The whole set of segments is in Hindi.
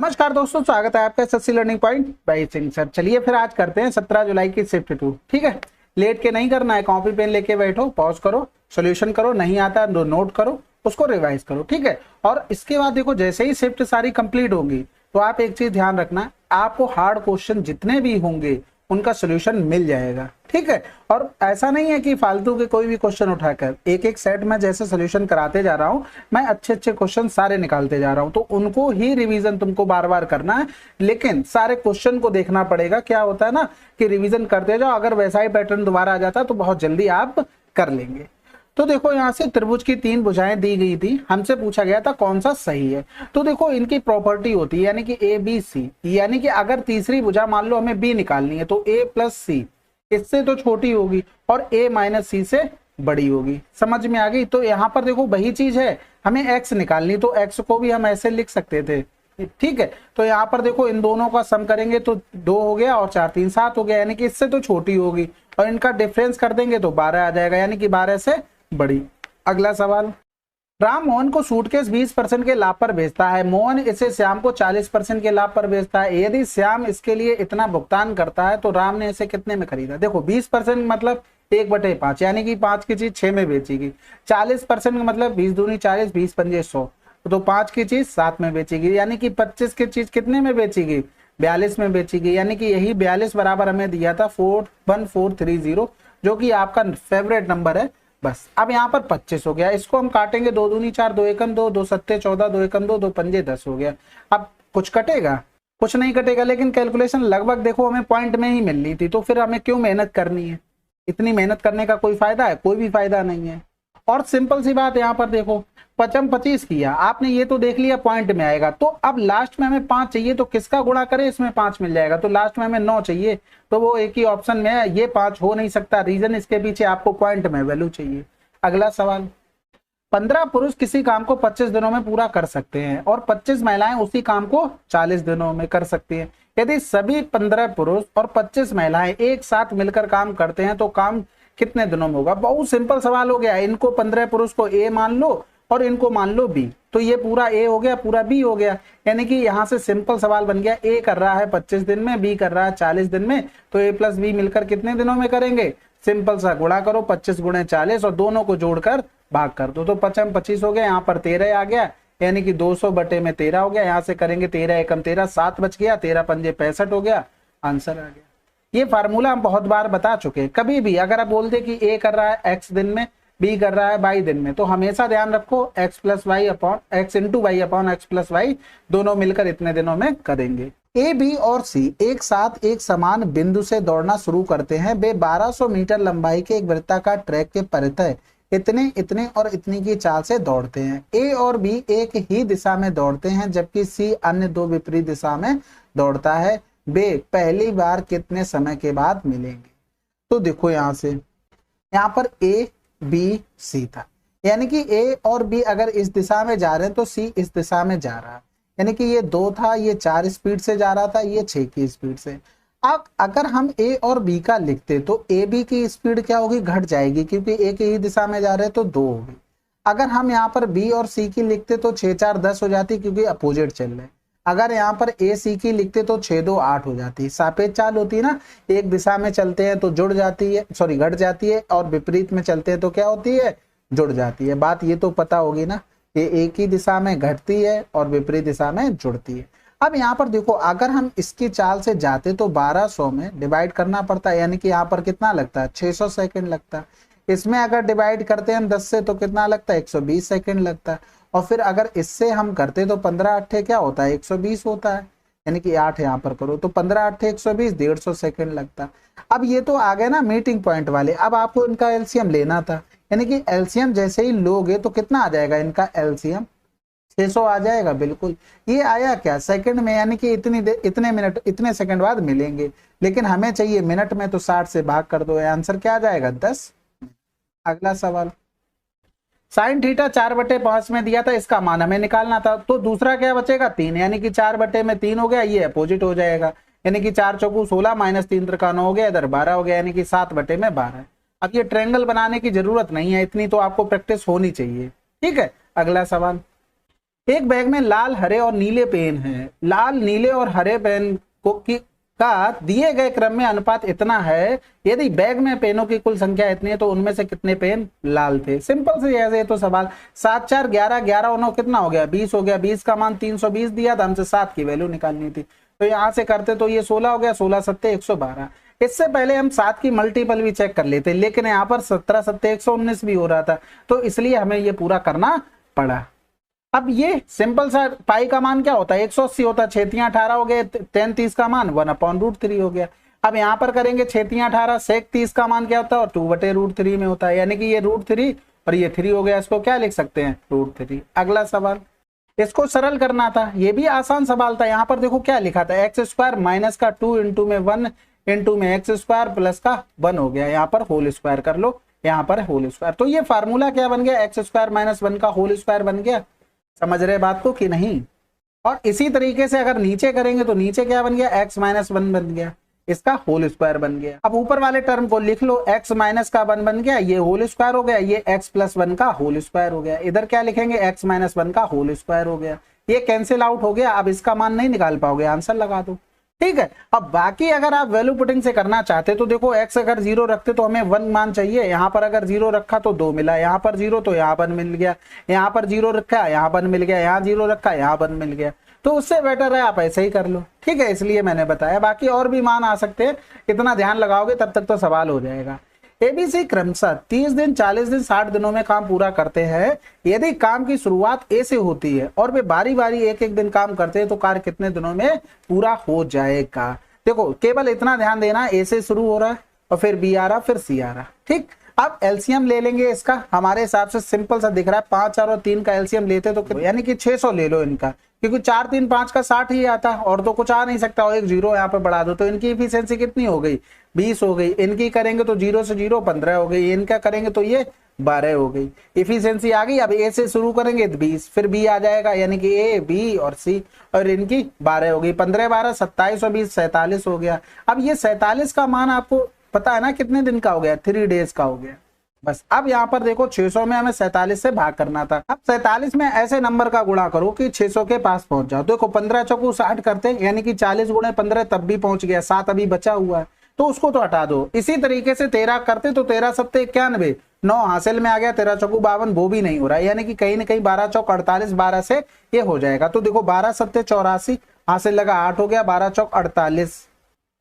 नमस्कार दोस्तों, स्वागत है आपका SSC learning point by Singh sir. चलिए फिर आज करते हैं 17 जुलाई की शिफ्ट 2। ठीक है, लेट के नहीं करना है, कॉपी पेन लेके बैठो, पॉज करो, सॉल्यूशन करो, नहीं आता तो नोट करो, उसको रिवाइज करो। ठीक है, और इसके बाद देखो जैसे ही शिफ्ट सारी कंप्लीट होगी तो आप एक चीज ध्यान रखना, आपको हार्ड क्वेश्चन जितने भी होंगे उनका सोल्यूशन मिल जाएगा। ठीक है, और ऐसा नहीं है कि फालतू के कोई भी क्वेश्चन उठाकर एक एक सेट में जैसे सोल्यूशन कराते जा रहा हूं, मैं अच्छे अच्छे क्वेश्चन सारे निकालते जा रहा हूं, तो उनको ही रिवीजन तुमको बार बार करना है। लेकिन सारे क्वेश्चन को देखना पड़ेगा। क्या होता है ना कि रिवीजन करते जाओ, अगर वैसा ही पैटर्न दोबारा आ जाता तो बहुत जल्दी आप कर लेंगे। तो देखो यहाँ से त्रिभुज की 3 भुजाएं दी गई थी, हमसे पूछा गया था कौन सा सही है। तो देखो इनकी प्रॉपर्टी होती है यानी कि ए बी सी, यानी कि अगर तीसरी भुजा मान लो हमें बी निकालनी है तो ए प्लस सी इससे तो छोटी होगी और ए माइनस सी से बड़ी होगी। समझ में आ गई? तो यहाँ पर देखो वही चीज है, हमें एक्स निकालनी, तो एक्स को भी हम ऐसे लिख सकते थे। ठीक है, तो यहाँ पर देखो इन दोनों का सम करेंगे तो 2 हो गया और 4 3 7 हो गया, यानी कि इससे तो छोटी होगी, और इनका डिफरेंस कर देंगे तो 12 आ जाएगा, यानी कि 12 से बड़ी। अगला सवाल, राम मोहन को सूटकेस 20% के लाभ पर बेचता है, मोहन इसे श्याम को 40% के लाभ पर बेचता है। यदि श्याम इसके लिए इतना भुगतान करता है तो राम ने इसे कितने में खरीदा? देखो 20% मतलब 1/5, यानी कि 5 की चीज 6 में बेचेगी। 40% का मतलब 20 दूनी 40, 20 पंजे 100, तो 5 की चीज 7 में बेचेगी, यानी कि 25 की चीज कितने में बेचेगी? 42 में बेचेगी, यानी कि यही 42 बराबर हमें दिया था 41430, जो कि आपका फेवरेट नंबर है। बस अब यहाँ पर 25 हो गया, इसको हम काटेंगे, 2 दूनी 4, 2 एकम 2, 2 सत्ते 14, 2 एकम 2, 2 पंजे 10 हो गया। अब कुछ कटेगा? कुछ नहीं कटेगा, लेकिन कैलकुलेशन लगभग देखो हमें पॉइंट में ही मिल रही थी, तो फिर हमें क्यों मेहनत करनी है? इतनी मेहनत करने का कोई फायदा है? कोई भी फायदा नहीं है। और सिंपल सी बात, यहाँ पर देखो 25 किया आपने, ये तो देख लिया पॉइंट में आएगा, तो अब लास्ट में हमें 5 चाहिए, तो किसका गुणा करें? इसमें 5 मिल जाएगा, तो लास्ट में हमें 9 चाहिए, तो वो एक ही ऑप्शन में है, ये 5 हो नहीं सकता। रीजन इसके पीछे आपको पॉइंट में वैल्यू चाहिए। अगला सवाल, 15 पुरुष किसी काम को 25 दिनों में पूरा कर सकते हैं और 25 महिलाएं उसी काम को 40 दिनों में कर सकती हैं। यदि सभी 15 पुरुष और 25 महिलाएं एक साथ मिलकर काम करते हैं तो काम कितने दिनों में होगा? बहुत सिंपल सवाल हो गया। इनको 15 पुरुष को ए मान लो और इनको मान लो बी, तो ये पूरा ए हो गया, पूरा बी हो गया, यानी कि यहाँ से सिंपल सवाल बन गया। ए कर रहा है 25 दिन में, बी कर रहा है 40 दिन में, तो ए प्लस बी मिलकर कितने दिनों में करेंगे? सिंपल सा गुणा करो, 25 गुणे 40 और दोनों को जोड़कर भाग कर दो, तो 25 25 हो गया, यहाँ पर 13 आ गया, यानी कि 200/13 हो गया। यहाँ से करेंगे 13 एकम 13, 7 बच गया, 13 पंजे 65 हो गया, आंसर आ गया। ये फार्मूला हम बहुत बार बता चुके हैं। कभी भी अगर आप बोलते कि ए कर रहा है एक्स दिन में, बी कर रहा है वाई दिन में, तो हमेशा ध्यान रखो X plus Y upon X into Y upon X plus Y, दोनों मिलकर इतने दिनों में करेंगे। ए बी और सी एक साथ एक समान बिंदु से दौड़ना शुरू करते हैं। वे 1200 मीटर लंबाई के एक वृत्ताकार ट्रैक के परितः इतने इतने और इतनी की चाल से दौड़ते हैं। ए और बी एक ही दिशा में दौड़ते हैं जबकि सी अन्य 2 विपरीत दिशा में दौड़ता है। वे पहली बार कितने समय के बाद मिलेंगे? तो देखो यहाँ पर ए बी सी था, यानी कि ए और बी अगर इस दिशा में जा रहे हैं तो सी इस दिशा में जा रहा है, यानी कि ये 2 था, ये 4 स्पीड से जा रहा था, ये 6 की स्पीड से। अब अगर हम ए और बी का लिखते तो ए बी की स्पीड क्या होगी? घट जाएगी, क्योंकि एक ही दिशा में जा रहे हैं तो 2 होगी। अगर हम यहाँ पर बी और सी की लिखते तो 6 4 10 हो जाती, क्योंकि अपोजिट चल रहे हैं। अगर यहाँ पर ए सी की लिखते तो 6 2 8 हो जाती। सापेक्ष चाल होती है ना, एक दिशा में चलते हैं तो जुड़ जाती है, सॉरी घट जाती है, और विपरीत में चलते हैं तो क्या होती है? जुड़ जाती है। बात ये तो पता होगी ना, ये एक ही दिशा में घटती है और विपरीत दिशा में जुड़ती है। अब यहाँ पर देखो, अगर हम इसकी चाल से जाते तो 1200 में डिवाइड करना पड़ता है, यानी कि यहाँ पर कितना लगता है? 600 सेकंड लगता है। इसमें अगर डिवाइड करते हैं हम 10 से तो कितना लगता है? 120 सेकंड लगता है। और फिर अगर इससे हम करते तो 15 8 क्या होता है? 120 होता है, यानी कि 8 यहाँ पर करो तो 15 8 120, 150 सेकंड लगता है। अब ये तो आ गए ना मीटिंग पॉइंट वाले, अब आपको इनका एलसीएम लेना था, यानी कि एलसीएम जैसे ही लोगे तो कितना आ जाएगा इनका एलसीएम? 600 आ जाएगा। बिल्कुल, ये आया क्या? सेकंड में, यानी कि इतने मिनट इतने सेकंड बाद मिलेंगे, लेकिन हमें चाहिए मिनट में, तो 60 से भाग कर दो, आंसर क्या आ जाएगा? 10। अगला सवाल, साइन थीटा 4/5 में दिया था, इसका मान हमें निकालना था, तो दूसरा क्या बचेगा? 3, यानी कि 4/3 हो गया, ये अपोजिट हो जाएगा, यानी कि 4 चौकू 16 माइनस 3 त्रिका 9 हो गया, इधर 12 हो गया, यानी कि 7/12। अब ये ट्रायंगल बनाने की जरूरत नहीं है, इतनी तो आपको प्रैक्टिस होनी चाहिए। ठीक है, अगला सवाल, एक बैग में लाल, हरे और नीले पेन है। लाल, नीले और हरे पेन का दिए गए क्रम में अनुपात इतना है, यदि बैग में पेनों की कुल संख्या इतनी है तो उनमें से कितने पेन लाल थे। सिंपल से ऐसे तो सवाल। 7 4 11, 11 और 9 कितना हो गया, 20 हो गया। 20 का मान 320 दिया था, हमसे 7 की वैल्यू निकालनी थी, तो यहां से करते तो ये 16 हो गया। 16 सत्ते 112। इससे पहले हम 7 की मल्टीपल भी चेक कर लेते, लेकिन यहाँ पर 17 सत्ते 119 भी हो रहा था, तो इसलिए हमें ये पूरा करना पड़ा। अब ये सिंपल सा पाई का मान क्या होता है, 180 होता है। 6 3 18 हो गए, 10 का मान 1/√3 हो गया। अब यहाँ पर करेंगे 6 3 18, सेक 30 का मान क्या होता है, 2/√3 में होता है, यानी कि ये √3 और ये 3 हो गया। इसको क्या लिख सकते हैं, √3। अगला सवाल, इसको सरल करना था, ये भी आसान सवाल था। यहाँ पर देखो क्या लिखा था, x² माइनस का 2 इंटू में 1 इंटू में x² प्लस का 1 हो गया। यहाँ पर होल स्क्वायर कर लो, यहाँ पर होल स्क्वायर। तो ये फार्मूला क्या बन गया, x² माइनस 1 का होल स्क्वायर बन गया। समझ रहे बात को कि नहीं। और इसी तरीके से अगर नीचे करेंगे तो नीचे क्या बन गया, x माइनस 1 बन गया, इसका होल स्क्वायर बन गया। अब ऊपर वाले टर्म को लिख लो, x माइनस का 1 बन गया, ये होल स्क्वायर हो गया, ये x प्लस 1 का होल स्क्वायर हो गया। इधर क्या लिखेंगे, x माइनस 1 का होल स्क्वायर हो गया। ये कैंसिल आउट हो गया, अब इसका मान नहीं निकाल पाओगे, आंसर लगा दो। ठीक है। अब बाकी अगर आप वैल्यू पुटिंग से करना चाहते तो देखो, x अगर 0 रखते तो हमें 1 मान चाहिए, यहाँ पर अगर 0 रखा तो 2 मिला, यहाँ पर 0 तो यहाँ 1 मिल गया, यहाँ पर 0 रखा यहाँ 1 मिल गया, यहाँ 0 रखा यहाँ 1 मिल गया। तो उससे बेटर है आप ऐसे ही कर लो। ठीक है, इसलिए मैंने बताया, बाकी और भी मान आ सकते हैं, इतना ध्यान लगाओगे तब तक तो सवाल हो जाएगा। एबीसी क्रमशः 30 दिन, 40 दिन, 60 दिनों में काम पूरा करते हैं। यदि काम की शुरुआत ए से होती है और वे बारी बारी एक एक दिन काम करते हैं तो कार्य कितने दिनों में पूरा हो जाएगा। देखो केवल इतना ध्यान देना, ए से शुरू हो रहा है और फिर बी आ रहा, फिर सी आ रहा। ठीक, अब एलसीएम ले लेंगे इसका, हमारे हिसाब से सिंपल सा दिख रहा है, 5 4 और 3 का एलसीएम लेते तो यानी कि 600 ले लो इनका, क्योंकि 4 3 5 का 60 ही आता और तो कुछ आ नहीं सकता, और एक 0 यहाँ पे बढ़ा दो तो इनकी इफिशियंसी कितनी हो गई, 20 हो गई। इनकी करेंगे तो 0 से 0 15 हो गई, इनका करेंगे तो ये 12 हो गई, इफिशियंसी आ गई। अब ए से शुरू करेंगे 20, फिर बी आ जाएगा, यानी कि ए बी और सी, और इनकी 12 हो गई। 15 12 27 और 20 47 हो गया। अब ये 47 का मान आपको पता है ना कितने दिन का हो गया, 3 डेज का हो गया। बस अब यहाँ पर देखो 600 में हमें 47 से भाग करना था। अब 47 में ऐसे नंबर का गुणा करो कि 600 के पास पहुंच जाओ। देखो 15 चौको 60 करते, यानी कि 40 गुणे 15 तब भी पहुंच गया, 7 अभी बचा हुआ है तो उसको तो हटा दो। इसी तरीके से 13 करते तो 13 सत्ते 91, 9 हासिल में आ गया, 13 चौको 52, वो भी नहीं हो रहा है, यानी कि कहीं ना कहीं 12 चौक 48, 12 से ये हो जाएगा। तो देखो 12 सत्ते 84, हासिल लगा 8 हो गया, 12 चौक 48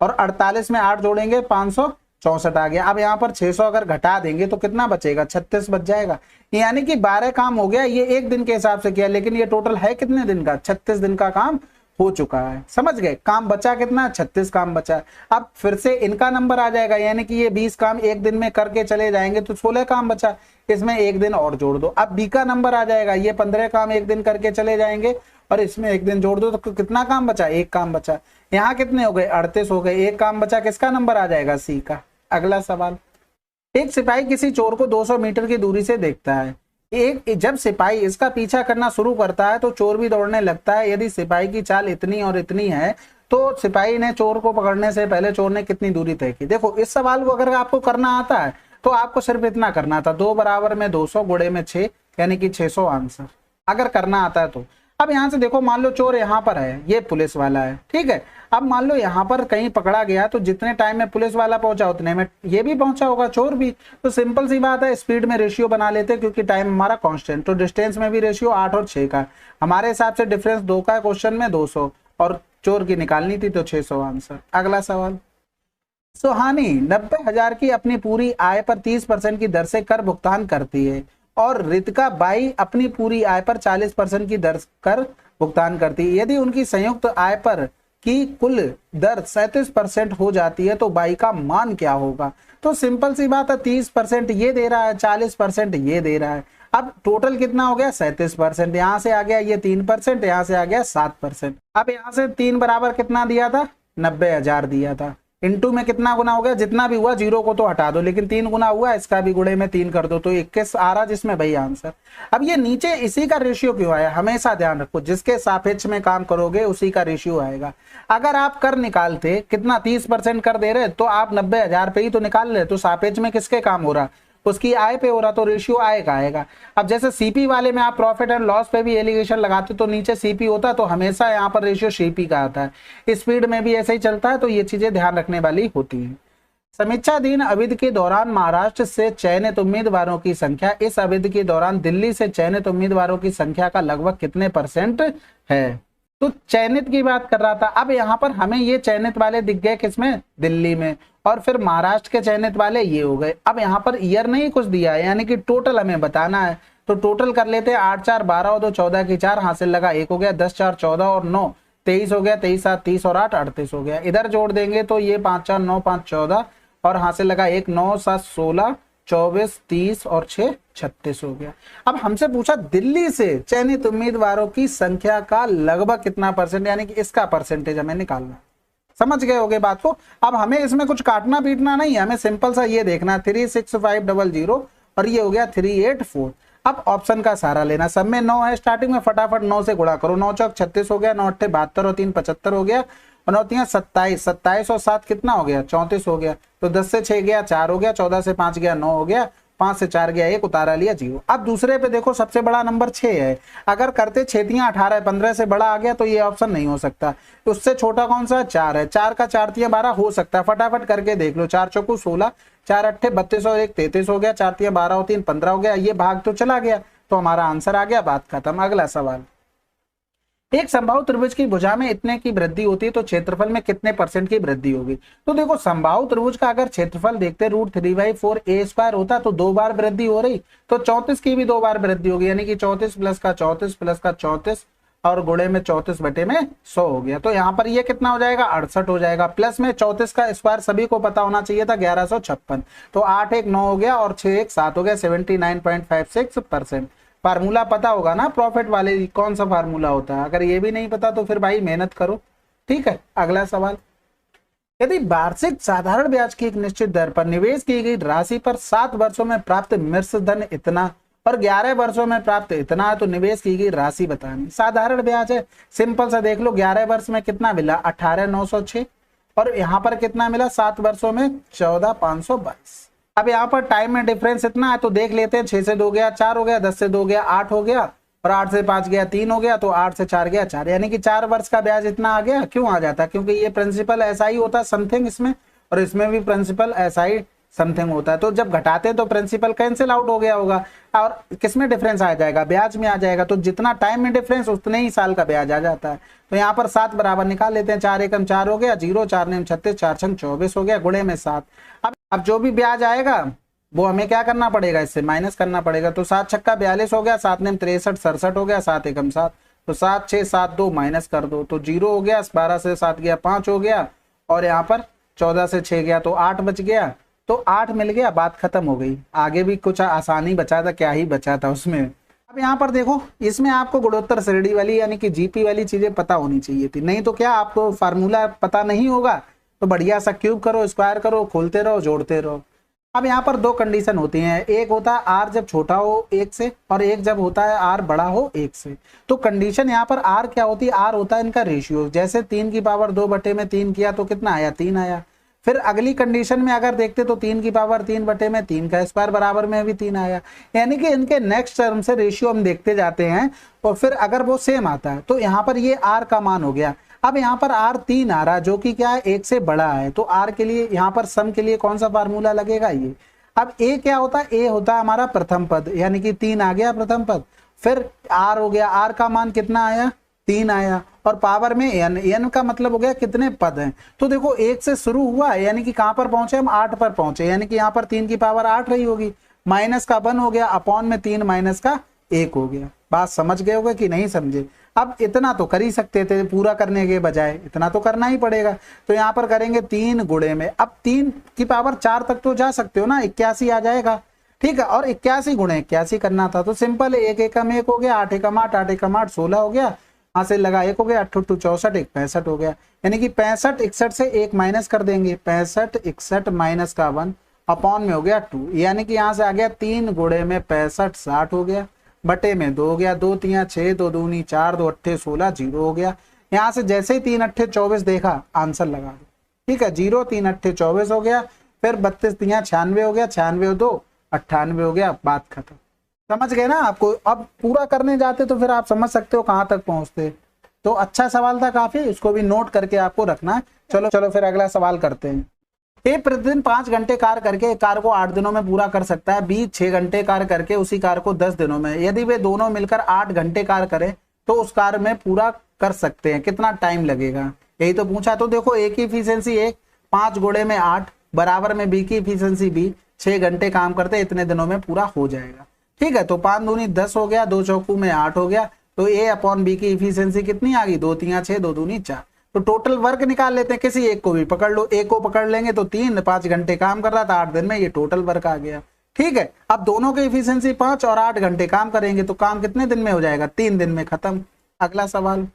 और 48 में 8 जोड़ेंगे 564 आ गया। अब यहाँ पर 600 अगर घटा देंगे तो कितना बचेगा, 36 बच जाएगा, यानी कि 12 काम हो गया। ये एक दिन के हिसाब से किया, लेकिन ये टोटल है कितने दिन का, 36 दिन का काम हो चुका है। समझ गए, काम बचा कितना, 36 काम बचा। अब फिर से इनका नंबर आ जाएगा, यानी कि ये 20 काम एक दिन में करके चले जाएंगे तो 16 काम बचा, इसमें एक दिन और जोड़ दो। अब बी का नंबर आ जाएगा, ये 15 काम एक दिन करके चले जाएंगे और इसमें एक दिन जोड़ दो तो कितना काम बचा, एक काम बचा। यहाँ कितने हो गए, 38 हो गए, एक काम बचा, किसका नंबर आ जाएगा, सी का। अगला सवाल, एक सिपाही किसी चोर को 200 मीटर की दूरी से देखता है। जब सिपाही इसका पीछा करना शुरू करता है तो चोर भी दौड़ने लगता है। यदि सिपाही की चाल इतनी और इतनी है तो सिपाही ने चोर को पकड़ने से पहले चोर ने कितनी दूरी तय की। देखो इस सवाल को अगर आपको करना आता है तो आपको सिर्फ इतना करना था, 2 बराबर में 200 गुणे में 6, यानी कि 600 आंसर, अगर करना आता है तो। अब यहाँ से देखो, मान लो चोर यहाँ पर है, ये पुलिस वाला है, ठीक है। अब मान लो यहाँ पर कहीं पकड़ा गया तो जितने टाइम में पुलिस वाला पहुंचा उतने में ये भी पहुंचा होगा, चोर भी। तो सिंपल सी बात है, स्पीड में रेशियो बना लेते क्योंकि टाइम हमारा कांस्टेंट, तो डिस्टेंस में भी रेशियो 8 और 6 का। हमारे हिसाब से डिफरेंस 2 का क्वेश्चन में 200 और चोर की निकालनी थी तो 600 आंसर। अगला सवाल, सुहानी 90,000 की अपनी पूरी आय पर 30% की दर से कर भुगतान करती है और रितिका बाई अपनी पूरी आय पर 40% की दर कर भुगतान करती है। यदि उनकी संयुक्त आय पर की कुल दर 37% हो जाती है तो बाई का मान क्या होगा। तो सिंपल सी बात है, 30% ये दे रहा है, 40% ये दे रहा है। अब टोटल कितना हो गया, 37%। यहाँ से आ गया ये 3%, यहाँ से आ गया 7%। अब यहाँ से 3 बराबर कितना दिया था, 90,000 दिया था। इनटू में कितना गुना हो गया, जितना भी हुआ 0 को तो हटा दो, लेकिन 3 गुना हुआ, इसका भी गुणे में 3 कर दो तो 21 आ रहा, जिसमें भाई आंसर। अब ये नीचे इसी का रेशियो क्यों आया, हमेशा ध्यान रखो, जिसके सापेक्ष में काम करोगे उसी का रेशियो आएगा। अगर आप कर निकालते कितना, 30% कर दे रहे तो आप 90,000 पे ही तो निकाल रहे, तो सापेक्ष में किसके काम हो रहा, उसकी आय पे हो रहा तो रेशियो आय का आएगा। अब जैसे सीपी वाले में आप प्रॉफिट एंड लॉस पे भी एलिगेशन लगाते तो नीचे सीपी होता तो हमेशा यहाँ पर रेशियो सीपी का आता है। स्पीड में भी ऐसे ही चलता है, तो ये चीजें ध्यान रखने वाली होती हैं। समीक्षाधीन अवधि के दौरान महाराष्ट्र से चयनित उम्मीदवारों की संख्या इस अवधि के दौरान दिल्ली से चयनित उम्मीदवारों की संख्या का लगभग कितने % है। तो चयनित की बात कर रहा था। अब यहाँ पर हमें ये चयनित वाले दिख गए किसमें, दिल्ली में, और फिर महाराष्ट्र के चयनित वाले ये हो गए। अब यहाँ पर ईयर नहीं कुछ दिया है, यानी कि टोटल हमें बताना है, तो टोटल कर लेते हैं। 8 4 12 और 2 14 की 4 हासिल लगा 1 हो गया, 10 4 14 और 9 23 हो गया, 23 7 30 और 8 38 हो गया। इधर जोड़ देंगे तो ये 5 4 9 5 14 और हासिल लगा 1 9 7 16 24 30 और 6 36 हो गया। अब हमसे पूछा दिल्ली से चयनित उम्मीदवारों की संख्या का लगभग कितना %, यानी कि इसका परसेंटेज हमें निकालना। समझ गए होगे बात को। अब हमें इसमें कुछ काटना पीटना नहीं है, हमें सिंपल सा ये देखना 36500 और ये हो गया 384। अब ऑप्शन का सहारा लेना, सब में 9 है स्टार्टिंग में, फटाफट 9 से गुणा करो। 9 चौक 36 हो गया, 9 अट्ठे 72 और 3 75 हो गया, 9 3 27, 27 और 7 कितना हो गया 34 हो गया। तो 10 से 6 गया 4 हो गया, 14 से 5 गया 9 हो गया, 5 से 4 गया 1, उतारा लिया 0। अब दूसरे पे देखो सबसे बड़ा नंबर 6 है, अगर करते 6 3 18 15 से बड़ा आ गया तो ये ऑप्शन नहीं हो सकता। उससे छोटा कौन सा 4 है, 4 का 4 3 12 हो सकता है, फटाफट करके देख लो। 4 चौकू 16, 4 अट्ठे 32 और 1 33 हो गया, 4 3 12 और 3 15 हो गया। ये भाग तो चला गया, तो हमारा आंसर आ गया, बात खत्म। अगला सवाल, एक समबाहु त्रिभुज की भुजा में इतने की वृद्धि होती है तो क्षेत्रफल में कितने % की वृद्धि होगी। तो देखो समबाहु त्रिभुज का अगर क्षेत्रफल देखते √3/4 a² होता तो 2 बार वृद्धि हो रही, तो 34 की भी 2 बार वृद्धि होगी, यानी कि 34 प्लस का 34 प्लस का 34 और गुणे में 34 बटे में 100 हो गया। तो यहाँ पर ये कितना हो जाएगा 68 हो जाएगा, प्लस में 34 का स्क्वायर सभी को पता होना चाहिए था 1156, तो 8 1 9 हो गया और 6 1 7 हो गया, 79.56%। फार्मूला पता होगा ना प्रॉफिट वाले, कौन सा फार्मूला होता है, अगर ये भी नहीं पता तो फिर भाई मेहनत करो। ठीक है, अगला सवाल, यदि वार्षिक साधारण ब्याज की एक निश्चित दर पर निवेश की गई राशि पर 7 वर्षों में प्राप्त मिश्र धन इतना और 11 वर्षों में प्राप्त इतना है तो निवेश की गई राशि बतानी। साधारण ब्याज है, सिंपल सा देख लो, 11 वर्ष में कितना मिला 18,906 और यहाँ पर कितना मिला 7 वर्षों में 14,522। अब यहाँ पर टाइम में डिफरेंस इतना है तो देख लेते हैं, 6 से 2 गया 4 हो गया, 10 से 2 गया 8 हो गया और 8 से 5 गया 3 हो गया, तो 8 से 4 गया 4, यानी कि 4 वर्ष का ब्याज इतना आ गया। क्यों आ जाता, क्योंकि ये प्रिंसिपल ऐसा ही होता समथिंग इसमें, और इसमें भी प्रिंसिपल ऐसा ही समथिंग होता है। तो जब घटाते हैं तो प्रिंसिपल कैंसिल आउट हो गया होगा और किसमें डिफरेंस आ जाएगा, ब्याज में आ जाएगा। तो जितना टाइम में डिफरेंस उतने ही साल का ब्याज आ जाता है। तो यहाँ पर 7 बराबर निकाल लेते हैं, 4 एकम 4 हो गया, 0 4 नेम 36, 4 छंग 24 हो गया, गुणे में 7। अब जो भी ब्याज आएगा वो हमें क्या करना पड़ेगा, इससे माइनस करना पड़ेगा। तो 7 छक्का 42 हो गया, 7 नेम 63 67 हो गया, 7 एकम 7, तो 7 6 7 2 माइनस कर दो तो 0 हो गया, 12 से 7 गया 5 हो गया और यहाँ पर 14 से 6 गया तो 8 बच गया, तो 8 मिल गया, बात खत्म हो गई। आगे भी कुछ आसानी बचा था, क्या ही बचा था उसमें। अब यहाँ पर देखो, इसमें आपको गुणोत्तर श्रेणी वाली यानी कि जीपी वाली चीजें पता होनी चाहिए थी, नहीं तो क्या आपको फार्मूला पता नहीं होगा तो बढ़िया सा क्यूब करो, स्क्वायर करो, खोलते रहो, जोड़ते रहो। अब यहाँ पर 2 कंडीशन होती हैं, एक होता है आर जब छोटा हो 1 से और एक जब होता है आर बड़ा हो 1 से। तो कंडीशन यहाँ पर आर क्या होती है, आर होता है इनका रेशियो। जैसे 3 की पावर 2 बटे में 3 किया तो कितना आया 3 आया। फिर अगली कंडीशन में अगर देखते तो 3 की पावर 3 बटे में 3 का स्क्वायर बराबर में भी 3 आया। यानी कि इनके नेक्स्ट टर्म से रेशियो हम देखते जाते हैं और फिर अगर वो सेम आता है तो यहाँ पर ये आर का मान हो गया। अब यहाँ पर आर 3 आ रहा है जो कि क्या है 1 से बड़ा है, तो आर के लिए यहाँ पर सम के लिए कौन सा फार्मूला लगेगा ये। अब ए क्या होता है, ए होता है हमारा प्रथम पद, यानी कि 3 आ गया प्रथम पद। फिर आर हो गया, आर का मान कितना आया 3 आया और पावर में एन, एन का मतलब हो गया कितने पद हैं। तो देखो 1 से शुरू हुआ है यानी कि कहां पर पहुंचे हम 8 पर पहुंचे, यानी कि यहाँ पर 3 की पावर 8 रही होगी, माइनस का 1 हो गया, अपॉन में 3 माइनस का 1 हो गया। बात समझ गए होगे कि नहीं समझे। अब इतना तो कर ही सकते थे, पूरा करने के बजाय इतना तो करना ही पड़ेगा। तो यहाँ पर करेंगे 3 गुणे में, अब 3 की पावर 4 तक तो जा सकते हो ना, 81 आ जाएगा। ठीक है, और 81 गुणे 81 करना था तो सिंपल है, 1 एकम 1 हो गया, 8 एकम 8, 8 एकम 8 16 हो गया, वहां से लगा 1 हो गया, 8 2 64, 1 65 हो गया। यानी कि 65 61 से 1 माइनस कर देंगे, 65 61 माइनस का 1 अपॉन में हो गया 2, यानी कि यहाँ से आ गया 3 गुणे में 65 60 हो गया, बटे में 2 हो गया, 2 3 6 2 दूनी 4 2 अट्ठे 16 0 हो गया। यहाँ से जैसे ही 3 अट्ठे 24 देखा आंसर लगा दो। ठीक है, 0 3 अट्ठे 24 हो गया, फिर 32 3 96 हो गया, 96 2 98 हो गया, बात खत्म। समझ गए ना आपको? अब पूरा करने जाते तो फिर आप समझ सकते हो कहाँ तक पहुंचते। तो अच्छा सवाल था काफी, इसको भी नोट करके आपको रखना है। चलो चलो फिर अगला सवाल करते हैं। ए प्रतिदिन 5 घंटे कार्य करके एक कार्य को 8 दिनों में पूरा कर सकता है। बी 6 घंटे कार्य करके उसी कार्य को 10 दिनों में। यदि वे दोनों मिलकर 8 घंटे कार्य करें तो उस कार्य में पूरा कर सकते हैं, कितना टाइम लगेगा? यही तो पूछा। तो देखो ए की इफिशियंसी 1, 5 गुणे में 8 बराबर में बी की इफिशियंसी बी, 6 घंटे काम करते इतने दिनों में पूरा हो जाएगा। ठीक है, तो 5 दूनी 10 हो गया, 2 चौकू में 8 हो गया। तो ए अपॉन बी की इफिशियंसी कितनी आ गई? 2 तिया 6, 2 दूनी 4। तो टोटल वर्क निकाल लेते हैं, किसी एक को भी पकड़ लो। एक को पकड़ लेंगे तो 3, 5 घंटे काम कर रहा था 8 दिन में, ये टोटल वर्क आ गया। ठीक है, अब दोनों की इफिशियंसी 5 और 8 घंटे काम करेंगे तो काम कितने दिन में हो जाएगा? 3 दिन में खत्म। अगला सवाल,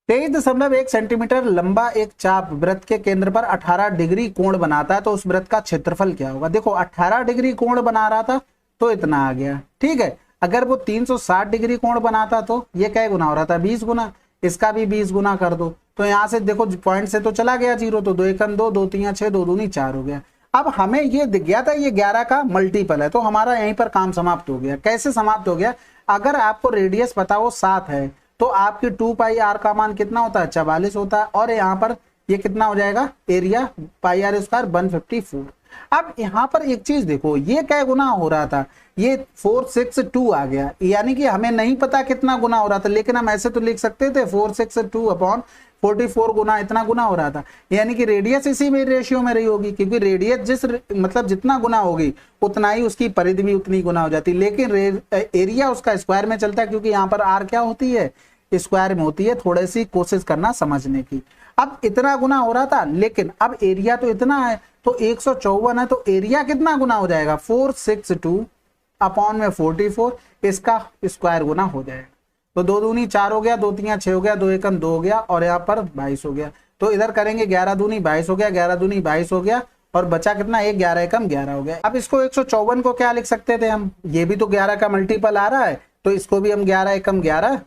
23.1 सेंटीमीटर लंबा एक चाप वृत्त के केंद्र पर 18 डिग्री कोण बनाता है, तो उस वृत्त का क्षेत्रफल क्या होगा? देखो 18 डिग्री कोण बना रहा था तो इतना आ गया। ठीक है, अगर वो 360 डिग्री कोण बनाता तो ये क्या गुना हो रहा था? 20 गुना। इसका भी 20 गुना कर दो। तो यहां से देखो पॉइंट से तो चला गया 0, तो 2 एकम 2, 2 तिया 6, 2 दूनी 4 हो गया। अब हमें ये दिख गया था ये 11 का मल्टीपल है, तो हमारा यहीं पर काम समाप्त हो गया। कैसे समाप्त हो गया? अगर आपको रेडियस पता हो 7 है तो आपकी 2 पाई आर का मान कितना होता है? 44 होता है। और यहाँ पर ये कितना हो जाएगा? Area pi R square 154। अब यहाँ पर एक चीज देखो, ये क्या गुना हो रहा था? ये 462 आ गया, यानी कि हमें नहीं पता कितना गुना हो रहा था, लेकिन हम ऐसे तो लिख सकते थे 462 अपॉन 44 गुना, इतना गुना हो रहा था। यानी कि रेडियस इसी में रेशियो में रही होगी, क्योंकि रेडियस मतलब जितना गुना होगी उतना ही उसकी परिधि भी उतनी गुना हो जाती है। लेकिन एरिया उसका स्क्वायर में चलता है, क्योंकि यहाँ पर आर क्या होती है? स्क्वायर में होती है। थोड़ी सी कोशिश करना समझने की। अब इतना गुना हो रहा था, लेकिन अब एरिया तो इतना है, तो 154 है, तो एरिया कितना गुना हो जाएगा? 462 अपॉन में 44, इसका स्क्वायर गुना हो जाएगा। तो 2 दूनी 4 हो गया, 2 तिया 6 हो गया, 2 एकम 2 हो गया, और यहाँ पर 22 हो गया। तो इधर करेंगे 11 दूनी 22 हो गया, 11 दूनी 22 हो गया, और बचा कितना? 1, 11 एकम 11 हो गया। अब इसको 154 को क्या लिख सकते थे हम? ये भी तो 11 का मल्टीपल आ रहा है, तो इसको भी हम 11 एकम 11,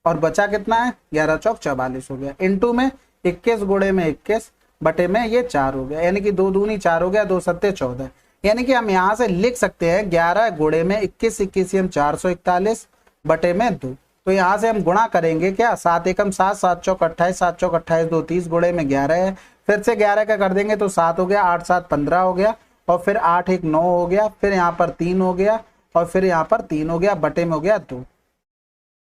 और बचा कितना है? 11 चौक 44 हो गया। इनटू में 21 गुणे में 21 बटे में ये 4 हो गया, यानी कि 2 दूनी 4 हो गया, 2 सत्ते 14। यानी कि हम यहाँ से लिख सकते हैं 11 गुणे में 21, 21 हम 441 बटे में 2। तो यहाँ से हम गुणा करेंगे क्या? 7 एकम 7, 7 चौक 28, 7 चौक 28, 2 30 गुणे में 11 है। फिर से 11 का कर देंगे तो 7 हो गया, 8 7 15 हो गया, और फिर 8 1 9 हो गया, फिर यहाँ पर 3 हो गया, और फिर यहाँ पर 3 हो गया, बटे में हो गया 2।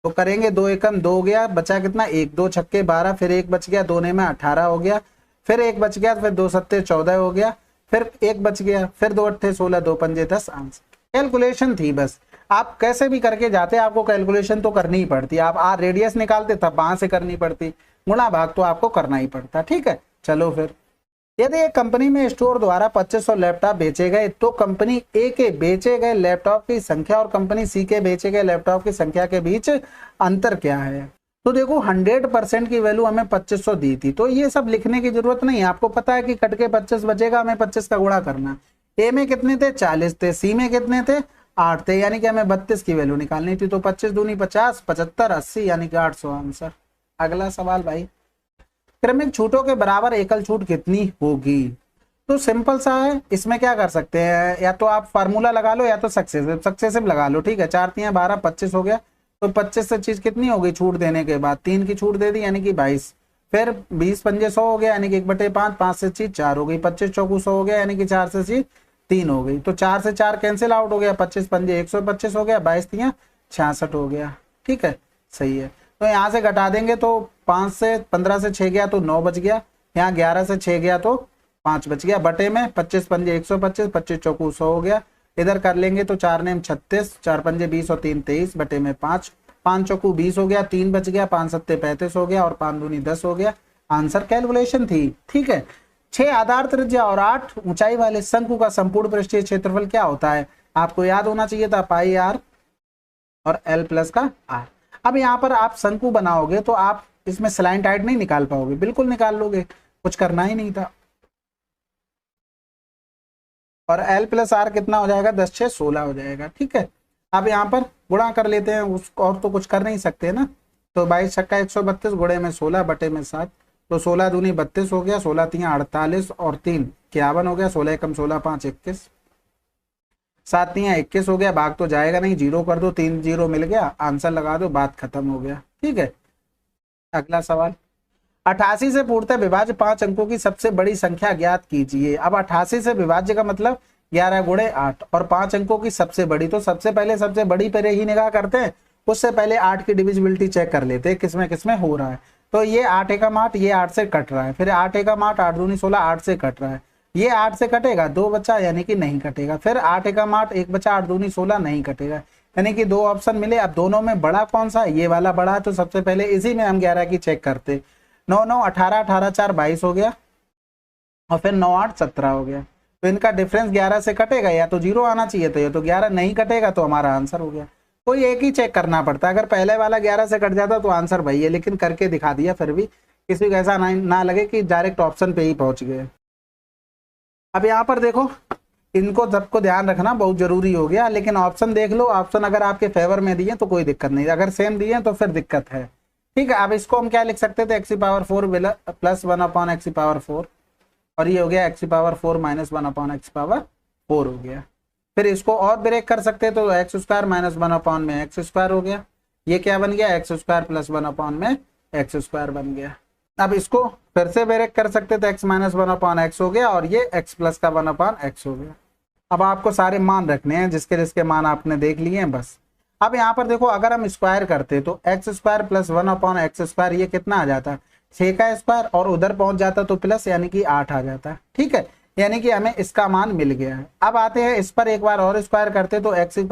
तो करेंगे 2 एकम 2 हो गया, बचा कितना? 1 2 छक्के 12, फिर 1 बच गया, 2 में 18 हो गया, फिर 1 बच गया, फिर 2 सत्ते 14 हो गया, फिर 1 बच गया, फिर 2 अट्ठे 16, 2 पंजे 10। आंसर कैलकुलेशन थी बस। आप कैसे भी करके जाते, आपको कैलकुलेशन तो करनी ही पड़ती। आप रेडियस निकालते तब वहां से करनी पड़ती, गुणा भाग तो आपको करना ही पड़ता। ठीक है, चलो फिर। यदि एक कंपनी में स्टोर द्वारा 2500 लैपटॉप बेचे गए, तो कंपनी ए के बेचे गए लैपटॉप की संख्या और कंपनी सी के बेचे गए लैपटॉप की संख्या के बीच अंतर क्या है? तो देखो 100% की वैल्यू हमें 2500 दी थी, तो ये सब लिखने की जरूरत नहीं है। आपको पता है कि कट के 25 बचेगा, हमें 25 का गुणा करना। ए में कितने थे? 40 थे, सी में कितने थे? 8 थे, यानी कि हमें 32 की वैल्यू निकालनी थी। तो 25 दूनी 50, 75 80, यानी कि 800 आंसर। अगला सवाल भाई, क्रमिक छूटों के बराबर एकल छूट कितनी होगी? तो सिंपल सा है, इसमें क्या कर सकते हैं, या तो आप फार्मूला लगा लो या तो सक्सेसिव लगा लो। ठीक है, 4 3 12 25 हो गया, तो 25 से चीज कितनी हो गई छूट देने के बाद? 3 की छूट दे दी, यानी कि 22। फिर 20 पंजे 100 हो गया, यानी कि 1/5, 5 से चीज 4 हो गई, 25 चौकू 100 हो गया, यानी कि 4 से चीज 3 हो गई। तो 4 से 4 कैंसिल आउट हो गया, 25 पंजे 125 हो गया, 22 तिया 66 हो गया। ठीक है, सही है। तो यहाँ से घटा देंगे तो 5 से 15 से 6 गया तो 9 बच गया, यहाँ 11 से 6 गया तो 5 बच गया, बटे में 25 पंजे 125, 25 चौकू 100 हो गया। इधर कर लेंगे तो 4 नेम 36, 4 पंजे 20 और 3 23, बटे में 5, 5 चौकू 20 हो गया, 3 बच गया, 5 सत्ते 35 हो गया, और 5 दूनी 10 हो गया। आंसर कैलकुलेशन थी। ठीक है, 6 आधार त्रिज्या और 8 ऊंचाई वाले शंकु का संपूर्ण पृष्ठीय क्षेत्रफल क्या होता है? आपको याद होना चाहिए था, पाई आर और एल प्लस का आर। अब यहाँ पर आप शंकु बनाओगे तो आप इसमें स्लैंट हाइट नहीं निकाल पाओगे, बिल्कुल निकाल लोगे, कुछ करना ही नहीं था। और एल प्लस आर कितना हो जाएगा? 10 6 16 हो जाएगा। ठीक है, अब यहाँ पर गुणा कर लेते हैं, उसको और तो कुछ कर नहीं सकते ना। तो 22 छक्का 132 गुणे में 16 बटे में 7, तो 16 दूनी 32 हो गया, 16 तिया 48 और 3 51 हो गया, 16 एकम 16 5 21। 7 तियां 21 हो गया, भाग तो जाएगा नहीं, 0 कर दो, 3 0 मिल गया, आंसर लगा दो, बात खत्म हो गया। ठीक है, अगला सवाल 88 से पूर्णतः विभाज्य 5 अंकों की सबसे बड़ी संख्या ज्ञात कीजिए। अब 88 से विभाज्य का मतलब 11 गुणे 8 और 5 अंकों की सबसे बड़ी, तो सबसे पहले सबसे बड़ी पर ही निगाह करते हैं, उससे पहले 8 की डिविजिबिलिटी चेक कर लेते हैं किसमें किसमें हो रहा है। तो ये 8 एकम 8, ये 8 से कट रहा है, फिर 8 एकम 8, 8 दूनी 16, 8 से कट रहा है, ये 8 से कटेगा, 2 बचा यानी कि नहीं कटेगा, फिर 8 एकम 8, 1 बचा, 8 दूनी 16 नहीं कटेगा, यानी कि 2 ऑप्शन मिले। अब दोनों में बड़ा कौन सा है, ये वाला बड़ा है, तो सबसे पहले इसी में हम 11 की चेक करते। 9 9 18, 18 4 22 हो गया, और फिर 9 8 17 हो गया, तो इनका डिफरेंस 11 से कटेगा, या तो 0 आना चाहिए था, ये तो 11 नहीं कटेगा, तो हमारा आंसर हो गया। कोई एक ही चेक करना पड़ता, अगर पहले वाला 11 से कट जाता तो आंसर वही है, लेकिन करके दिखा दिया, फिर भी किसी को ऐसा ना लगे कि डायरेक्ट ऑप्शन पे ही पहुंच गए। अब यहाँ पर देखो, इनको सबको ध्यान रखना बहुत जरूरी हो गया, लेकिन ऑप्शन देख लो, ऑप्शन अगर आपके फेवर में दिए तो कोई दिक्कत नहीं, अगर सेम दिए तो फिर दिक्कत है। ठीक है, अब इसको हम क्या लिख सकते थे, x⁴ प्लस 1/x⁴, और ये हो गया x⁴ माइनस 1/x⁴ हो गया। फिर इसको और ब्रेक कर सकते तो x² माइनस 1/x² हो गया, ये क्या बन गया, x² प्लस 1/x² बन गया। अब इसको फिर से ब्रेक कर सकते थे, x माइनस 1/x हो गया, और ये x प्लस का 1/x हो गया। अब आपको सारे मान रखने हैं, जिसके जिसके मान आपने देख लिए हैं बस। अब यहाँ पर देखो, अगर हम स्क्वायर करते तो x² प्लस 1/x², ये कितना आ जाता है, 6 का स्क्वायर, और उधर पहुंच जाता तो प्लस, यानी कि 8 आ जाता है। ठीक है, यानी कि हमें इसका मान मिल गया है। अब आते हैं इस पर एक बार और स्क्वायर करते तो x⁴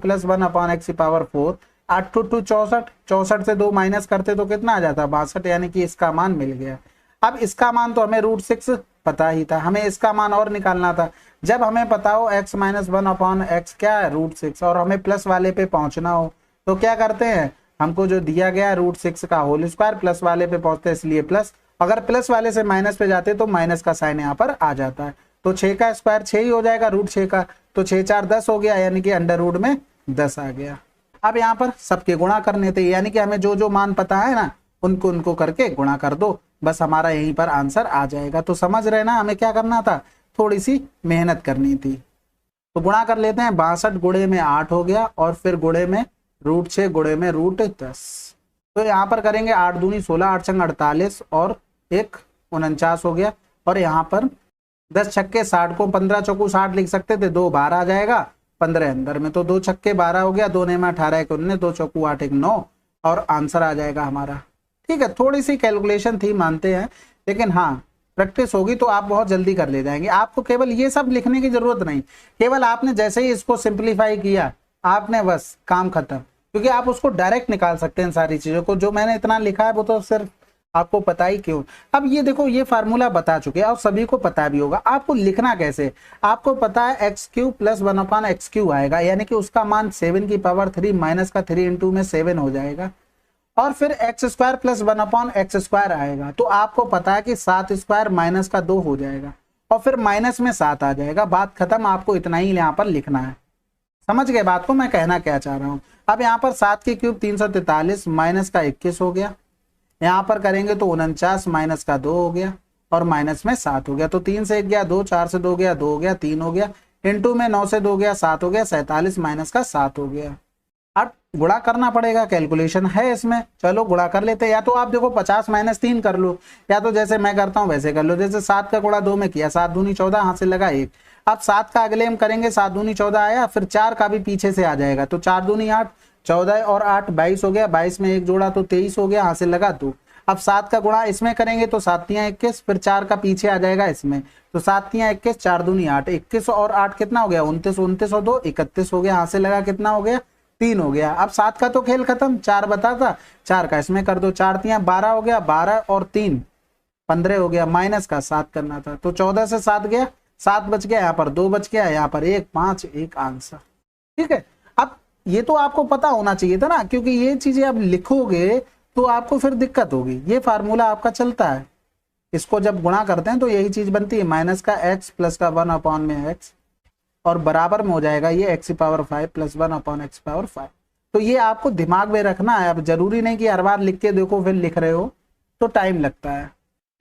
प्लस 1/x⁴, 8 2 64, 64 से 2 माइनस करते तो कितना आ जाता, 62, यानी कि इसका मान मिल गया। अब इसका मान तो हमें √6 पता ही था, हमें इसका मान और निकालना था। जब हमें पता हो x माइनस 1/x क्या है, √6, और हमें प्लस वाले पे पहुंचना हो तो क्या करते हैं, हमको जो दिया गया √6 का होल स्क्वायर, प्लस वाले पे पहुंचते हैं इसलिए प्लस, अगर प्लस वाले से माइनस पे जाते तो माइनस का साइन यहाँ पर आ जाता है। तो 6 का स्क्वायर 6 ही हो जाएगा, √6 का, तो 6 4 10 हो गया, यानी कि अंडर रूट में 10 आ गया। अब यहाँ पर सबके गुणा करने थे, यानी कि हमें जो जो मान पता है ना, उनको करके गुणा कर दो, बस हमारा यहीं पर आंसर आ जाएगा। तो समझ रहे ना, हमें क्या करना था, थोड़ी सी मेहनत करनी थी। तो गुणा कर लेते हैं, 62 गुणे में 8 हो गया, और फिर गुणे में √6 गुणे में √10। तो यहाँ पर करेंगे 8 दूनी 16, 8 छंग 48, और 1 49 हो गया, और यहाँ पर 10 छक्के 60 को 15 चौकू 60 लिख सकते थे, 2 12 आ जाएगा 15 अंदर में, तो 2 छक्के 12 हो गया, 2 में 18 1 19, 2 चौकू 8 1 9, और आंसर आ जाएगा हमारा। ठीक है, थोड़ी सी कैलकुलेशन थी मानते हैं, लेकिन हाँ प्रैक्टिस होगी तो आप बहुत जल्दी कर ले जाएंगे। आपको केवल ये सब लिखने की जरूरत नहीं, केवल आपने जैसे ही इसको सिंप्लीफाई किया, आपने बस काम खत्म, क्योंकि आप उसको डायरेक्ट निकाल सकते हैं सारी चीजों को। जो मैंने इतना लिखा है वो तो सिर्फ आपको पता ही क्यों। अब ये देखो, ये फार्मूला बता चुके हैं और सभी को पता भी होगा। आपको लिखना कैसे, आपको पता है x³ प्लस 1/x³ आएगा, यानी कि उसका मान 7⁻³ माइनस का 3 इंटू में 7 हो जाएगा, और फिर x² प्लस 1/x² आएगा, तो आपको पता है कि 7 स्क्वायर माइनस का 2 हो जाएगा, और फिर माइनस में 7 आ जाएगा, बात खत्म। आपको इतना ही यहाँ पर लिखना है। समझ गए बात को, मैं कहना क्या चाह रहा हूँ। अब यहाँ पर 7 की क्यूब 343 माइनस का 21 हो गया, यहाँ पर करेंगे तो 49 माइनस का 2 हो गया, और माइनस में 7 हो गया, तो 3 से 1 गया 2, 4 से 2 गया 2 हो गया, 3 हो गया, इंटू में 9 से 2 गया 7 हो गया, 47 माइनस का 7 हो गया। अब गुणा करना पड़ेगा, कैलकुलेशन है इसमें, चलो गुणा कर लेते हैं। या तो आप देखो 50 माइनस 3 कर लो, या तो जैसे मैं करता हूँ वैसे कर लो। जैसे 7 का गुणा 2 में किया, 7 दूनी 14, हाथ से लगा 1। अब 7 का अगले हम करेंगे, 7 दूनी 14 आया, फिर 4 का भी पीछे से आ जाएगा, तो 4 दूनी 8, 14 और 8 22 हो गया, 22 में 1 जोड़ा तो 23 हो गया, हाथ से लगा 2। अब 7 का गुणा इसमें करेंगे तो 7 तियां 21, फिर 4 का पीछे आ जाएगा इसमें, तो 7 तियां 21, 4 दूनी 8, 21 और 8 कितना हो गया, 29, 29 और 2 31 हो गया, हाथ से लगा कितना हो गया, 3 हो गया। अब 7 का तो खेल खत्म, 4 बता था, 4 का इसमें कर दो, 4 तियां 12 हो गया, 12 और 3 15 हो गया, माइनस का 7 करना था, तो 14 से 7 गया, 7 बच गया, यहाँ पर 2 बच गया, यहाँ पर 1 5 1 आंसर। ठीक है, अब ये तो आपको पता होना चाहिए था ना, क्योंकि ये चीजें आप लिखोगे तो आपको फिर दिक्कत होगी। ये फार्मूला आपका चलता है, इसको जब गुणा करते हैं तो यही चीज बनती है, माइनस का x प्लस का 1/x, और बराबर में हो जाएगा ये x⁵ प्लस 1/x⁵। तो ये आपको दिमाग में रखना है। अब जरूरी नहीं कि हर बार लिख के देखो फिर लिख रहे हो, तो टाइम लगता है।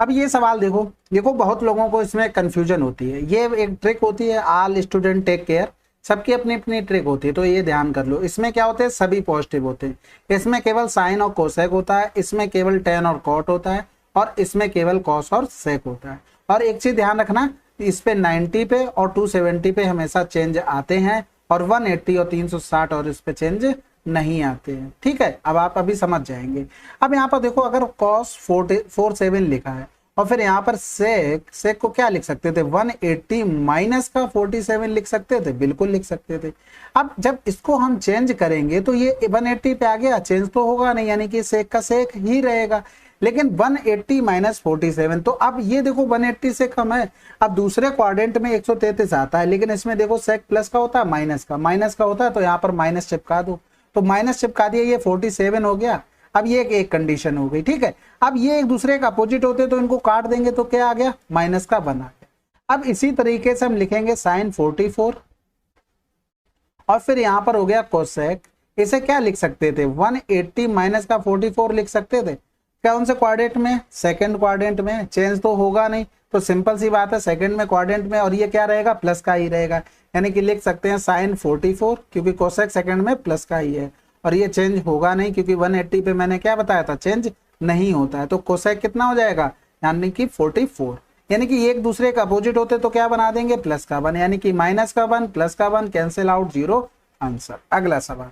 अब ये सवाल देखो, देखो बहुत लोगों को इसमें कंफ्यूजन होती है, ये एक ट्रिक होती है, ऑल स्टूडेंट टेक केयर, सबकी अपनी अपनी ट्रिक होती है, तो ये ध्यान कर लो। इसमें क्या होते हैं, सभी पॉजिटिव होते हैं, इसमें केवल साइन और कोसेक होता है, इसमें केवल टेन और कॉट होता है, और इसमें केवल कॉस और सेक होता है। और एक चीज ध्यान रखना, इस पे 90 पे और 270 पे हमेशा चेंज आते हैं, और 180 और 360 और इस पे चेंज नहीं आते हैं। ठीक है, अब आप अभी समझ जाएंगे। अब यहाँ पर देखो, अगर cos 47 लिखा है और फिर यहाँ पर सेक को क्या लिख सकते थे, 180 माइनस का 47 लिख सकते थे, बिल्कुल लिख सकते थे। अब जब इसको हम चेंज करेंगे तो ये 180 पे आ गया, चेंज तो होगा नहीं, यानी कि सेक का सेक ही रहेगा। लेकिन 180 माइनस 47, तो अब ये देखो 180 से कम है। अब दूसरे क्वाड्रेंट में 133 आता है, लेकिन इसमें देखो सेक प्लस का होता है, माइनस का होता है, तो यहाँ पर माइनस चिपका दो, तो माइनस चिपका दिया, ये 47 हो गया। अब ये एक कंडीशन हो गई। ठीक है, अब ये एक दूसरे का अपोजिट होते तो इनको काट देंगे, तो क्या आ गया, माइनस का 1 आ गया। अब इसी तरीके से हम लिखेंगे साइन 44, और फिर यहां पर हो गया कोसेक। इसे क्या लिख सकते थे, 180 माइनस का 44 लिख सकते थे। कौन से क्वाड्रेंट में, सेकंड क्वाड्रेंट में, चेंज तो होगा नहीं, तो सिंपल सी बात है, सेकंड में क्वाड्रेंट में, और ये क्या रहेगा, प्लस का ही रहेगा, यानी कि लिख सकते हैं साइन 44, क्योंकि कोसेक सेकंड में प्लस का ही है, और ये चेंज होगा नहीं, क्योंकि 180 पे मैंने क्या बताया था, चेंज नहीं होता है। तो कोसेक कितना हो जाएगा, यानी कि 44, यानी कि एक दूसरे का अपोजिट होते तो क्या बना देंगे, प्लस का 1, यानी कि माइनस का 1 प्लस का 1 कैंसिल आउट, 0 आंसर। अगला सवाल,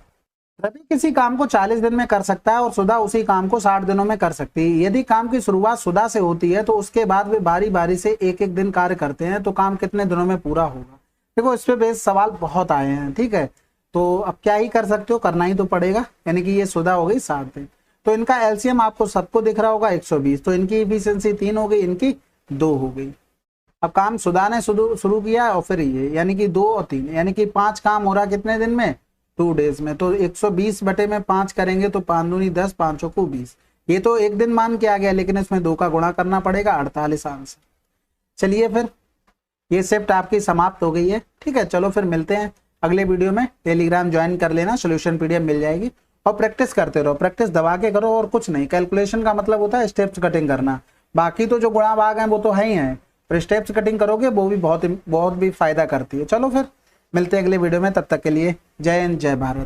रवि किसी काम को 40 दिन में कर सकता है और सुधा उसी काम को 60 दिनों में कर सकती है। यदि काम की शुरुआत सुधा से होती है तो उसके बाद वे बारी बारी से एक एक दिन कार्य करते हैं, तो काम कितने दिनों में पूरा होगा। देखो इस पे बेस सवाल बहुत आए हैं। ठीक है, तो अब क्या ही कर सकते हो, करना ही तो पड़ेगा, यानी कि ये सुधा हो गई 60 दिन, तो इनका एलसीएम आपको सबको दिख रहा होगा 120, तो इनकी इफिशियंसी 3 हो गई, इनकी 2 हो गई। अब काम सुधा ने शुरू किया और फिर ये, यानी कि 2 और 3, यानी कि 5 काम हो रहा कितने दिन में, 2 डेज में। तो 120 बटे में 5 करेंगे तो 5 दूनी 10, 5 को 20, ये तो एक दिन मान के आ गया, लेकिन इसमें 2 का गुणा करना पड़ेगा, 48 आंसर। चलिए फिर ये शिफ्ट आपकी समाप्त हो गई है। ठीक है, चलो फिर मिलते हैं अगले वीडियो में। टेलीग्राम ज्वाइन कर लेना, सोल्यूशन पीडीएफ मिल जाएगी, और प्रैक्टिस करते रहो, प्रैक्टिस दबा के करो, और कुछ नहीं। कैलकुलेशन का मतलब होता है स्टेप्स कटिंग करना, बाकी तो जो गुणा भाग है वो तो है ही है, पर स्टेप्स कटिंग करोगे वो भी बहुत भी फायदा करती है। चलो फिर मिलते हैं अगले वीडियो में, तब तक के लिए जय हिंद, जय भारत।